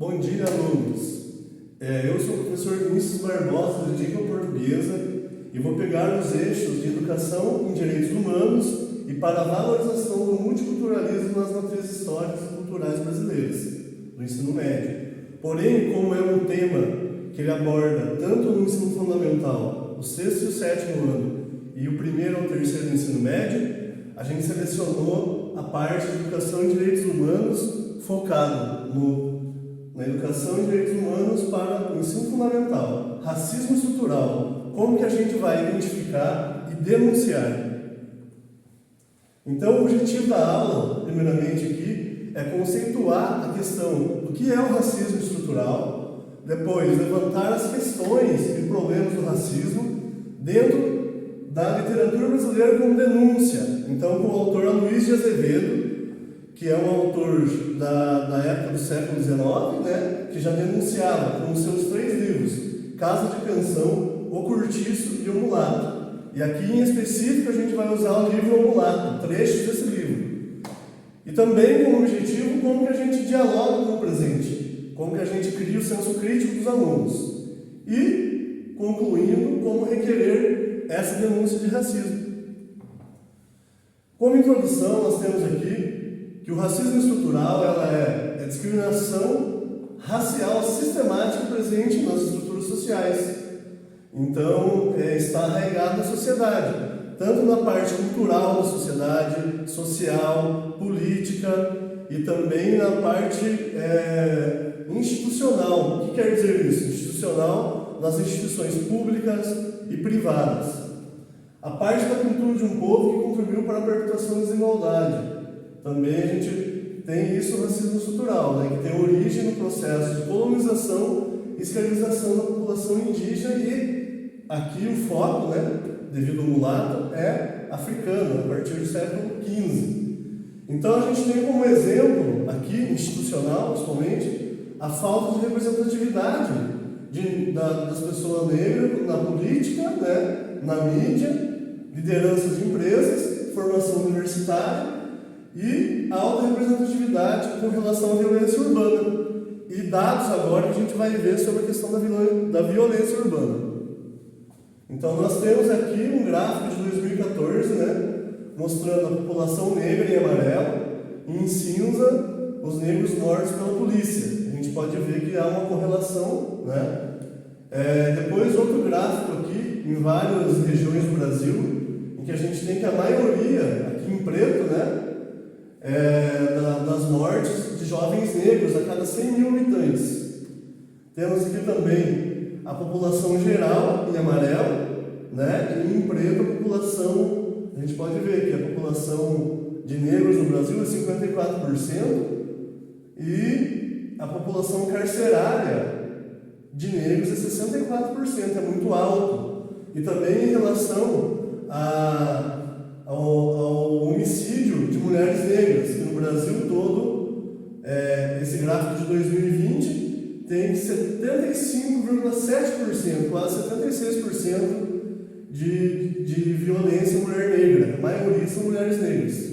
Bom dia, alunos. Eu sou o professor Vinícius Barbosa, de Língua Portuguesa, e vou pegar os eixos de educação em direitos humanos e para a valorização do multiculturalismo nas matrizes históricas e culturais brasileiras, do ensino médio. Porém, como é um tema que ele aborda tanto no ensino fundamental, o sexto e o sétimo ano, e o primeiro ao terceiro do ensino médio, a gente selecionou a parte de educação em direitos humanos focado na educação em direitos humanos para o ensino fundamental, racismo estrutural, como que a gente vai identificar e denunciar. Então, o objetivo da aula, primeiramente aqui, é conceituar a questão do que é o racismo estrutural, depois levantar as questões e problemas do racismo dentro da literatura brasileira como denúncia. Então, com o autor Aloysio de Azevedo, que é um autor da época do século XIX, né, que já denunciava com os seus 3 livros, Casa de Canção, O Curtiço e O Mulato. E aqui em específico a gente vai usar o livro O Mulato, trechos desse livro. E também com o objetivo como que a gente dialoga com o presente, como que a gente cria o senso crítico dos alunos. E, concluindo, como requerer essa denúncia de racismo. Como introdução, nós temos aqui que o racismo estrutural é a discriminação racial sistemática presente nas estruturas sociais. Então, está arraigado na sociedade, tanto na parte cultural da sociedade, social, política e também na parte institucional. O que quer dizer isso? Institucional nas instituições públicas e privadas. A parte da cultura de um povo que contribuiu para a perpetuação da desigualdade. Também a gente tem isso no racismo estrutural, né, que tem origem no processo de colonização e escravização da população indígena e aqui o foco, né, devido ao mulato, é africano, a partir do século XV. Então a gente tem como exemplo, aqui institucional principalmente, a falta de representatividade das pessoas negras na política, né, na mídia, lideranças de empresas, formação universitária, e alta representatividade com relação à violência urbana. E dados agora que a gente vai ver sobre a questão da violência urbana. Então nós temos aqui um gráfico de 2014, né, mostrando a população negra em amarelo e em cinza os negros mortos pela polícia. A gente pode ver que há uma correlação, né? Depois outro gráfico aqui em várias regiões do Brasil, em que a gente tem que a maioria, aqui em preto, né, das mortes de jovens negros a cada 100 mil habitantes. Temos aqui também a população geral em amarelo, né, e em preto a população, a gente pode ver que a população de negros no Brasil é 54% e a população carcerária de negros é 64%, é muito alto. E também em relação ao homicídio de mulheres negras, que no Brasil todo, esse gráfico de 2020 tem 75,7%, quase 76% de violência à mulher negra. A maioria são mulheres negras.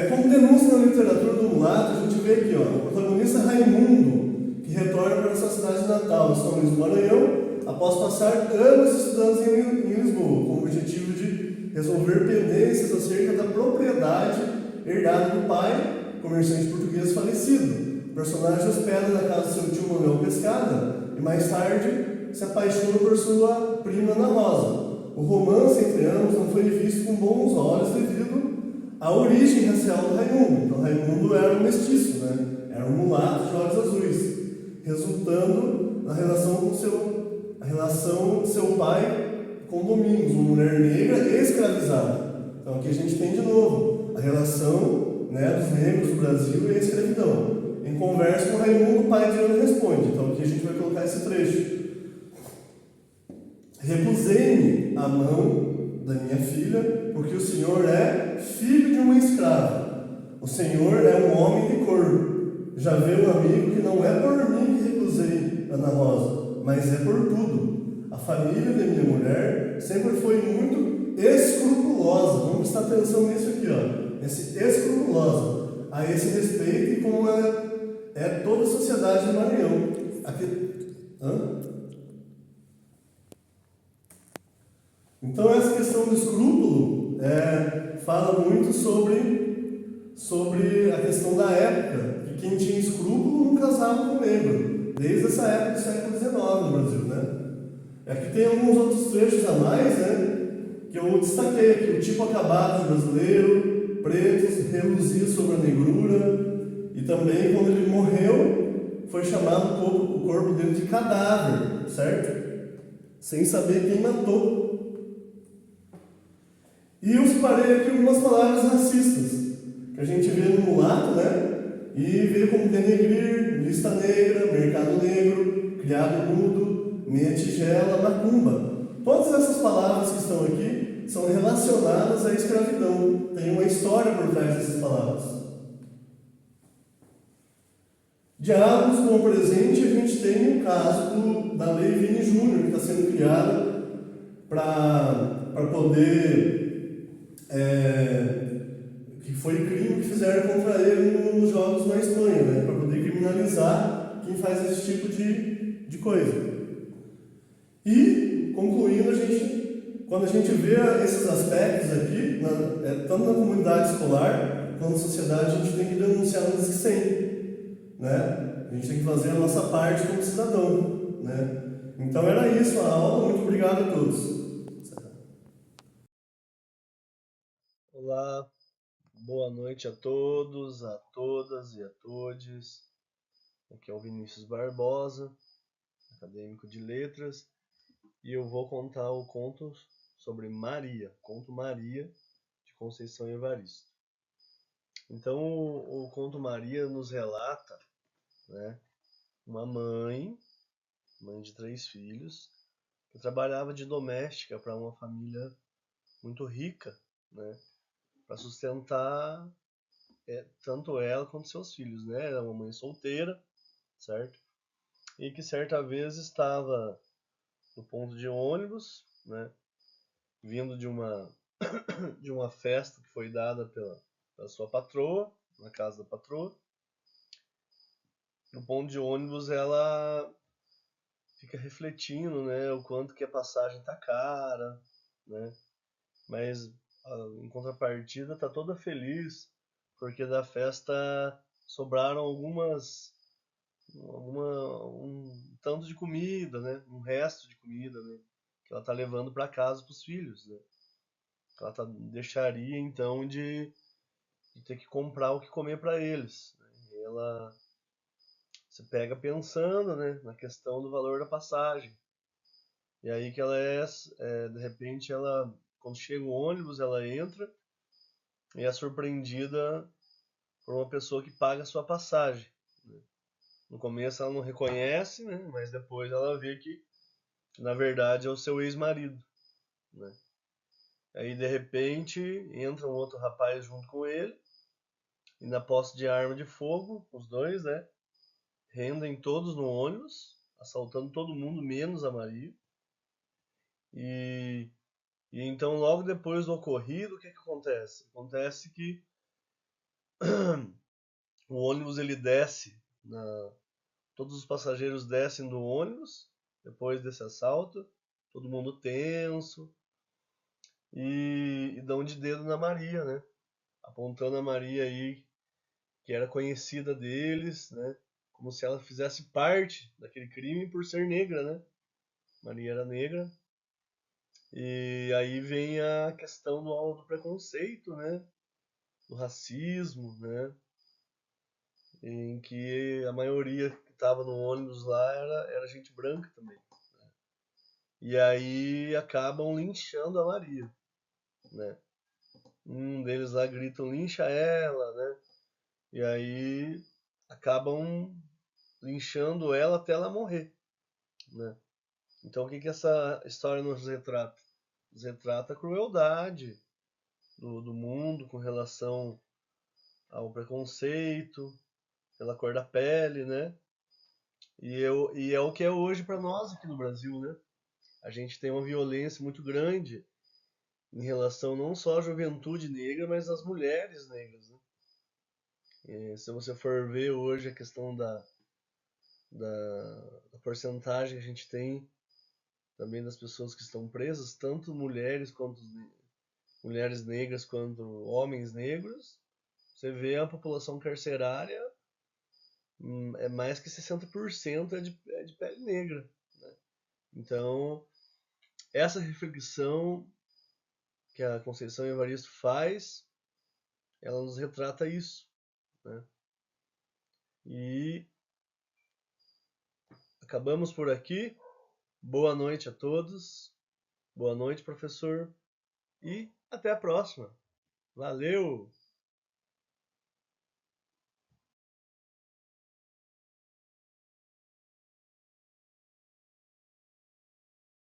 Como denúncia na literatura do mulato, a gente vê aqui, ó, o protagonista Raimundo, que retorna para sua cidade natal, São Luís do Maranhão, após passar anos estudando em Lisboa, com o objetivo de resolver pendências acerca da propriedade herdada do pai, comerciante português falecido. O personagem hospeda na casa do seu tio Manuel Pescada e mais tarde se apaixona por sua prima Ana Rosa. O romance entre ambos não foi visto com bons olhos devido à origem racial do Raimundo. Então Raimundo era um mestiço, né? Era um mulato de olhos azuis, resultando na relação com seu pai com Domingos, uma mulher negra escravizada. Então aqui a gente tem de novo a relação, né, dos negros do Brasil e a escravidão. Em conversa com Raimundo, o pai de Ana responde. Então aqui a gente vai colocar esse trecho. Recusei-me a mão da minha filha, porque o Senhor é filho de uma escrava. O Senhor é um homem de cor. Já vê um amigo que não é por mim que recusei Ana Rosa, mas é por tudo. A família da minha mulher sempre foi muito escrupulosa. Vamos prestar atenção nisso aqui, ó. Esse escrupulosa. a esse respeito e como é toda a sociedade do Maranhão. Então essa questão do escrúpulo fala muito sobre a questão da época, que quem tinha escrúpulo não casava com negro, desde essa época do século XIX no Brasil, né? Aqui tem alguns outros trechos a mais, né? Que eu destaquei aqui, o tipo acabado de brasileiro, pretos, reluzia sobre a negrura, e também quando ele morreu, foi chamado o corpo dele de cadáver, certo? Sem saber quem matou. E eu separei aqui algumas palavras racistas, que a gente vê no mulato, né? E vê como denegrir, lista negra, mercado negro, criado mudo, meia tigela, macumba. Todas essas palavras que estão aqui são relacionadas à escravidão. Tem uma história por trás dessas palavras. Diálogos como o presente, a gente tem o caso da Lei Vini Júnior, que está sendo criada para poder... que foi crime que fizeram contra ele nos jogos na Espanha, né? Para poder criminalizar quem faz esse tipo de coisa. E, concluindo, quando a gente vê esses aspectos aqui, tanto na comunidade escolar quanto na sociedade, a gente tem que denunciar os que tem, né? A gente tem que fazer a nossa parte como cidadão, né? Então era isso a aula, muito obrigado a todos. Olá, boa noite a todos, a todas e a todes. Aqui é o Vinícius Barbosa, acadêmico de letras, e eu vou contar o conto sobre Maria, Conto Maria, de Conceição Evaristo. Então, o Conto Maria nos relata, né, uma mãe de 3 filhos, que trabalhava de doméstica para uma família muito rica, né, para sustentar tanto ela quanto seus filhos, né? Era uma mãe solteira, certo? E que certa vez estava no ponto de ônibus, né? Vindo de uma festa que foi dada pela sua patroa, na casa da patroa. No ponto de ônibus ela fica refletindo, né? O quanto que a passagem tá cara, né? Mas em contrapartida tá toda feliz porque da festa sobraram um tanto de comida, né? Um resto de comida, né? Que ela tá levando para casa para os filhos, né? Ela deixaria então de ter que comprar o que comer para eles, né? E ela se pega pensando, né? Na questão do valor da passagem. E aí que ela de repente ela, quando chega o ônibus, ela entra e é surpreendida por uma pessoa que paga a sua passagem, né? No começo ela não reconhece, né? Mas depois ela vê que na verdade é o seu ex-marido, né? Aí de repente entra um outro rapaz junto com ele e na posse de arma de fogo, os dois, né? Rendem todos no ônibus, assaltando todo mundo menos a Maria. E então logo depois do ocorrido, o que acontece? Acontece que o ônibus ele desce, todos os passageiros descem do ônibus depois desse assalto, todo mundo tenso e dão de dedo na Maria, né? Apontando a Maria aí, que era conhecida deles, né? Como se ela fizesse parte daquele crime por ser negra, né? Maria era negra. E aí vem a questão do preconceito, né? Do racismo, né? Em que a maioria que estava no ônibus lá era gente branca também. E aí acabam linchando a Maria, né? Um deles lá grita lincha ela, né? E aí acabam linchando ela até ela morrer, né? Então o que essa história nos retrata? Nos retrata a crueldade do mundo com relação ao preconceito, pela cor da pele, né? E é o que é hoje para nós aqui no Brasil, né? A gente tem uma violência muito grande em relação não só à juventude negra, mas às mulheres negras, né? Se você for ver hoje a questão da porcentagem que a gente tem também das pessoas que estão presas, tanto mulheres negras quanto homens negros, você vê a população carcerária, é mais que 60% é de pele negra, né? Então, essa reflexão que a Conceição Evaristo faz, ela nos retrata isso, né? E acabamos por aqui. Boa noite a todos. Boa noite, professor. E até a próxima. Valeu!